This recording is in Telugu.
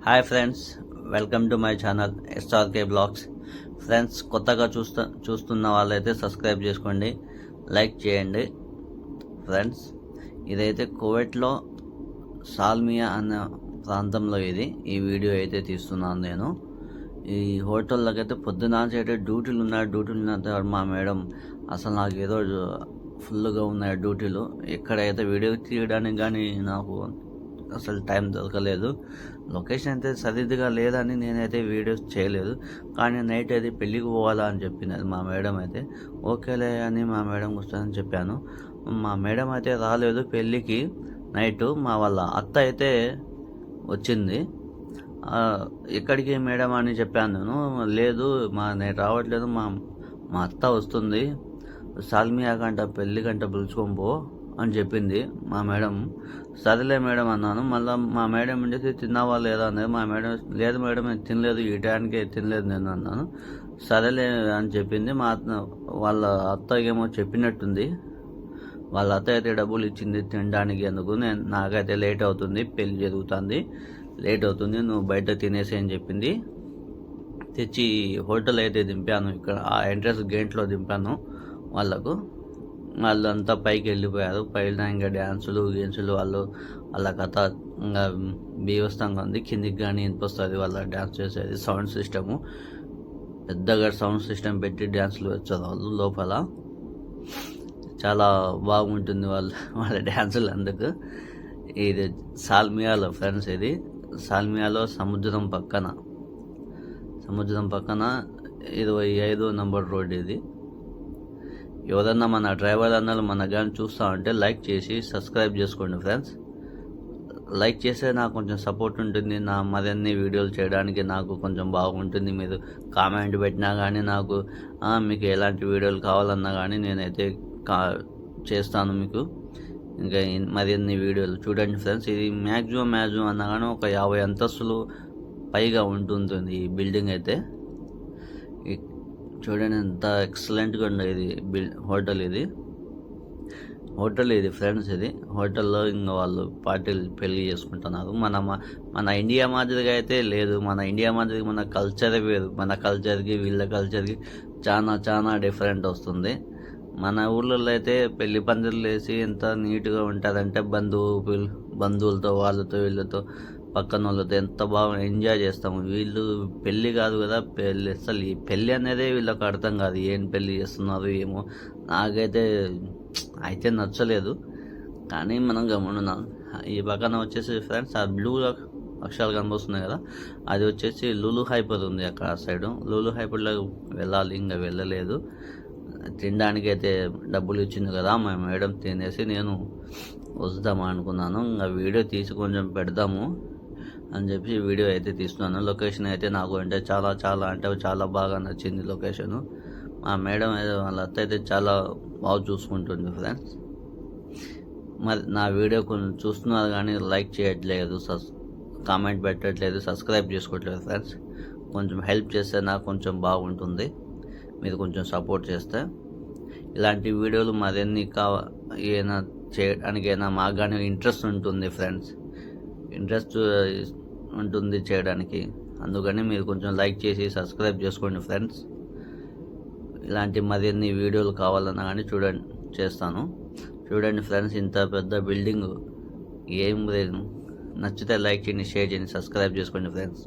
Hi friends, welcome to my channel SRK blogs. Friends, కొత్తగా చూస్తున్న వాళ్ళైతే సబ్స్క్రైబ్ చేసుకోండి, లైక్ చేయండి. ఫ్రెండ్స్, ఇదైతే కువైట్లో సాల్మియా అనే ప్రాంతంలో ఈ వీడియో అయితే తీస్తున్నాను నేను. ఈ హోటల్లోకి అయితే పొద్దున అయితే డ్యూటీలు ఉన్న మా మేడం అసలు నాకు ఏదో ఫుల్గా ఉన్నాయి డ్యూటీలు. ఎక్కడైతే వీడియో తీయడానికి కానీ నాకు అసలు టైం దొరకలేదు. లొకేషన్ అయితే సరిగ్గా లేదని నేనైతే వీడియోస్ చేయలేదు. కానీ నైట్ అయితే పెళ్ళికి పోవాలా అని చెప్పింది మా మేడం అయితే. ఓకేలే అని మా మేడం వస్తుందని చెప్పాను. మా మేడం అయితే రాలేదు పెళ్ళికి. నైట్ మా వాళ్ళ అత్త అయితే వచ్చింది. ఎక్కడికి మేడం అని చెప్పాను నేను. లేదు నేను రావట్లేదు, మా అత్త వస్తుంది, సాల్మియా కంట పెళ్ళి కంట పిలుచుకొని పో అని చెప్పింది మా మేడం. సరేలే మేడం అన్నాను. మళ్ళీ మా మేడం ఉండేసి తిన్నావా లేదా అనేది. మా మేడం లేదు మేడం నేను తినలేదు, ఈ టైంకి తినలేదు నేను అన్నాను. సరేలే అని చెప్పింది. వాళ్ళ అత్తకేమో చెప్పినట్టుంది. వాళ్ళ అత్త అయితే డబ్బులు ఇచ్చింది తినడానికి. అందుకు నాకైతే లేట్ అవుతుంది, పెళ్ళి జరుగుతుంది, లేట్ అవుతుంది, నువ్వు బయట తినేసి అని చెప్పింది. తెచ్చి హోటల్ అయితే దింపాను. ఇక్కడ ఆ ఎంట్రన్స్ గేట్లో దింపాను వాళ్ళకు. వాళ్ళంతా పైకి వెళ్ళిపోయారు. పైన ఇంకా డ్యాన్సులు గేన్సులు వాళ్ళ కథ ఇంకా బీవస్తంగా ఉంది. కిందికి కానీ వినిపిస్తుంది వాళ్ళ డ్యాన్స్ చేసేది. సౌండ్ సిస్టము పెద్దగా సౌండ్ సిస్టమ్ పెట్టి డ్యాన్సులు వచ్చారు వాళ్ళు లోపల. చాలా బాగుంటుంది వాళ్ళ డ్యాన్సులు. అందుకు ఇది సాల్మియాలో ఫ్రెండ్స్, ఇది సాల్మియాలో సముద్రం పక్కన 25 నంబర్ రోడ్ ఇది. ఎవరన్నా మన డ్రైవర్ అన్నలు మన కానీ చూస్తూ ఉంటే లైక్ చేసి సబ్స్క్రైబ్ చేసుకోండి ఫ్రెండ్స్. లైక్ చేస్తే నాకు కొంచెం సపోర్ట్ ఉంటుంది, నా మరిన్ని వీడియోలు చేయడానికి నాకు కొంచెం బాగుంటుంది. మీరు కామెంట్ పెట్టినా కానీ నాకు మీకు ఎలాంటి వీడియోలు కావాలన్నా కానీ నేనైతే చేస్తాను మీకు. ఇంకా మరిన్ని వీడియోలు చూడండి ఫ్రెండ్స్. ఇది మ్యాక్సిమం అన్నా కానీ ఒక 50 అంతస్తులు పైగా ఉంటుంది ఈ బిల్డింగ్ అయితే. చూడండి ఎంత ఎక్సలెంట్గా ఉండేది హోటల్ ఇది ఫ్రెండ్స్. ఇది హోటల్లో ఇంకా వాళ్ళు పార్టీలు పెళ్ళి చేసుకుంటున్నారు. మన ఇండియా మాదిరిగా అయితే లేదు. మన ఇండియా మాదిరిగా మన కల్చరే వేరు. మన కల్చర్కి వీళ్ళ కల్చర్కి చాలా డిఫరెంట్ వస్తుంది. మన ఊళ్ళల్లో అయితే పెళ్లి పందిర్లు వేసి ఎంత నీట్గా ఉంటుందంటే బంధువులతో వాళ్ళతో వీళ్ళతో పక్కన వాళ్ళతో ఎంత బాగా ఎంజాయ్ చేస్తాము. వీళ్ళు పెళ్ళి కాదు కదా, అసలు ఈ పెళ్ళి అనేదే వీళ్ళకి అర్థం కాదు. ఏం పెళ్ళి చేస్తున్నారు ఏమో, నాకైతే నచ్చలేదు. కానీ మనం గమనిన్నాం. ఈ పక్కన వచ్చేసి ఫ్రెండ్స్ ఆ బ్లూ అక్షరాలు కనిపిస్తున్నాయి కదా, అది వచ్చేసి లులు హైపర్ ఉంది అక్కడ సైడు. లులు హైపర్లో వెళ్ళాలి, ఇంకా వెళ్ళలేదు. తినడానికి అయితే డబ్బులు ఇచ్చింది కదా మా మేడం, తినేసి నేను వద్దామా అనుకున్నాను. ఇంకా వీడియో తీసి కొంచెం పెడదాము అని చెప్పి వీడియో అయితే తీస్తున్నాను. లొకేషన్ అయితే నాకు అంటే చాలా బాగా నచ్చింది లొకేషను. మా మేడం వాళ్ళ అత్త అయితే చాలా బాగా చూసుకుంటుంది ఫ్రెండ్స్. మరి నా వీడియో కొంచెం చూస్తున్నారు కానీ లైక్ చేయట్లేదు, కామెంట్ పెట్టట్లేదు, సబ్స్క్రైబ్ చేసుకోవట్లేదు ఫ్రెండ్స్. కొంచెం హెల్ప్ చేస్తే నాకు కొంచెం బాగుంటుంది, మీరు కొంచెం సపోర్ట్ చేస్తే. ఇలాంటి వీడియోలు మరిన్ని ఏమైనా చేయడానికైనా మాకు కానీ ఇంట్రెస్ట్ ఉంటుంది ఫ్రెండ్స్, ఇంట్రెస్ట్ ఉంటుంది చేయడానికి. అందుకని మీరు కొంచెం లైక్ చేసి సబ్స్క్రైబ్ చేసుకోండి ఫ్రెండ్స్. ఇలాంటి మరిన్ని వీడియోలు కావాలన్నా కానీ చేస్తాను. చూడండి ఫ్రెండ్స్, ఇంత పెద్ద బిల్డింగ్ ఏం లేదు. నచ్చితే లైక్ చేయండి, షేర్ చేయండి, సబ్స్క్రైబ్ చేసుకోండి ఫ్రెండ్స్.